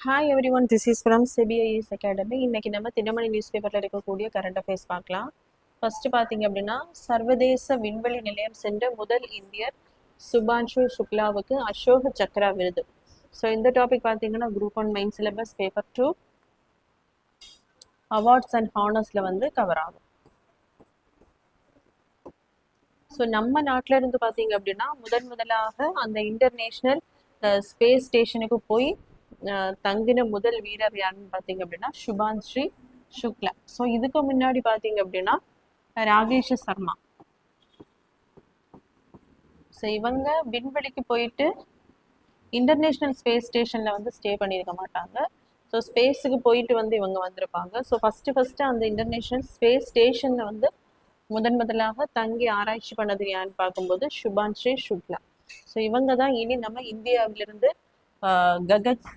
Hi everyone, this is from CBIS academy. இன்னைக்கு நம்ம Dinamani news பேப்பரில் இருக்கக்கூடிய கரண்ட் அஃபேர்ஸ் பார்க்கலாம். ஃபர்ஸ்ட் பார்த்தீங்க அப்படின்னா, சர்வதேச விண்வெளி நிலையம் சென்ற முதல் இந்தியர் சுபான்ஷு சுக்லாவுக்கு அசோக சக்ரா விருது. ஸோ இந்த டாபிக் பார்த்தீங்கன்னா group 1 main syllabus paper 2 awards and ஹானர்ஸில் வந்து கவர் ஆகும். ஸோ நம்ம நாட்டில் இருந்து பார்த்தீங்க அப்படின்னா முதலாக அந்த இன்டர்நேஷ்னல் ஸ்பேஸ் ஸ்டேஷனுக்கு போய் தங்கின முதல் வீரர் யாருன்னு பார்த்தீங்க அப்படின்னா சுபான்ஸ்ரீ சுக்லா. ஸோ இதுக்கு முன்னாடி பார்த்தீங்க அப்படின்னா ராகேஷ் சர்மா. ஸோ இவங்க விண்வெளிக்கு போயிட்டு இன்டர்நேஷ்னல் ஸ்பேஸ் ஸ்டேஷனில் வந்து ஸ்டே பண்ணியிருக்க மாட்டாங்க. ஸோ ஸ்பேஸுக்கு போயிட்டு வந்து இவங்க வந்திருப்பாங்க. ஸோ ஃபஸ்ட்டு அந்த இன்டர்நேஷ்னல் ஸ்பேஸ் ஸ்டேஷனில் வந்து முதலாக தங்கி ஆராய்ச்சி பண்ணது யான்னு பார்க்கும்போது சுபான்ஸ்ரீ சுக்லா. ஸோ இவங்க தான் இனி நம்ம இந்தியாவிலிருந்து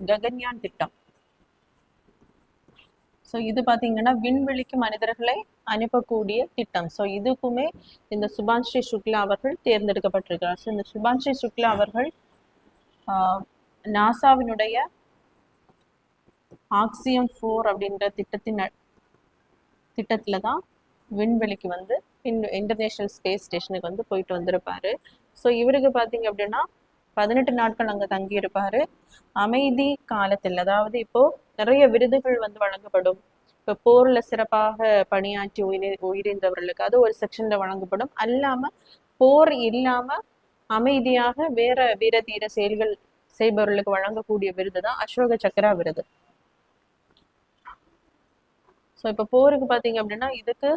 ககன்யான் திட்டம். ஸோ இது பார்த்தீங்கன்னா விண்வெளிக்கு மனிதர்களை அனுப்பக்கூடிய திட்டம். ஸோ இதுக்குமே இந்த சுபான்ஸ்ரீ சுக்லா அவர்கள் தேர்ந்தெடுக்கப்பட்டிருக்கிறார். ஸோ இந்த சுபான்ஸ்ரீ சுக்லா அவர்கள் நாசாவினுடைய ஆக்சியம் 4 அப்படின்ற திட்டத்துல தான் விண்வெளிக்கு வந்து இன்டர்நேஷனல் ஸ்பேஸ் ஸ்டேஷனுக்கு வந்து போயிட்டு வந்திருப்பாரு. ஸோ இவருக்கு பார்த்தீங்க அப்படின்னா 18 நாட்கள் அங்கே தங்கியிருப்பாரு. அமைதி காலத்தில், அதாவது இப்போ நிறைய விருதுகள் வந்து வழங்கப்படும். இப்போ போர்ல சிறப்பாக பணியாற்றி உயிரிழந்தவர்களுக்கு அது ஒரு செக்ஷன்ல வழங்கப்படும். அல்லாம போர் இல்லாம அமைதியாக வேற வீர தீர செயல்கள் செய்பவர்களுக்கு வழங்கக்கூடிய விருது தான் அசோக சக்ரா விருது. ஸோ இப்போ போருக்கு பார்த்தீங்க அப்படின்னா இதுக்கு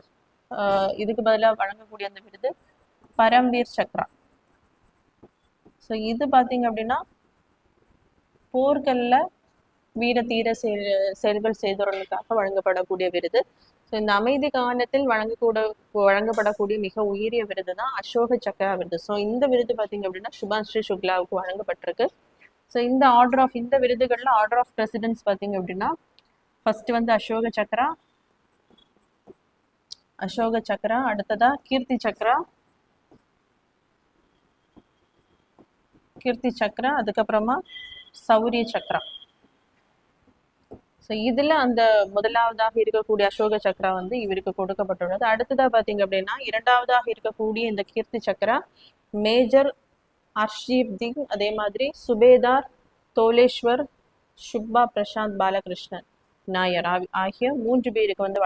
பதிலாக வழங்கக்கூடிய அந்த விருது பரம்வீர் சக்ரா. ஸோ இது பார்த்தீங்க அப்படின்னா போர்களில் வீர தீர செயல்கள் செய்தவர்களுக்காக வழங்கப்படக்கூடிய விருது. ஸோ இந்த அமைதி காலத்தில் வழங்கப்படக்கூடிய மிக உயரிய விருது தான் அசோக சக்ரா விருது. ஸோ இந்த விருது பார்த்தீங்க அப்படின்னா சுபான்ஸ்ரீ சுக்லாவுக்கு வழங்கப்பட்டிருக்கு. ஸோ இந்த இந்த விருதுகளில் ஆர்டர் ஆஃப் பிரசிடென்ஸ் பார்த்தீங்க அப்படின்னா ஃபர்ஸ்ட் வந்து அசோக சக்ரா, அடுத்ததா கீர்த்தி சக்ரா, அதுக்கப்புறமா சௌரிய சக்ரா. ஸோ இதில் அந்த முதலாவதாக இருக்கக்கூடிய அசோக சக்ரா வந்து இவருக்கு கொடுக்கப்பட்டுள்ளது. அடுத்ததாக பார்த்தீங்க அப்படின்னா இரண்டாவதாக இருக்கக்கூடிய இந்த கீர்த்தி சக்ரா மேஜர் ஹர்ஷீப் சிங், அதே மாதிரி சுபேதார் தோலேஸ்வர் சுப்பா பிரசாந்த் பாலகிருஷ்ணன் நாயர் ஆகிய 3 பேருக்கு வந்து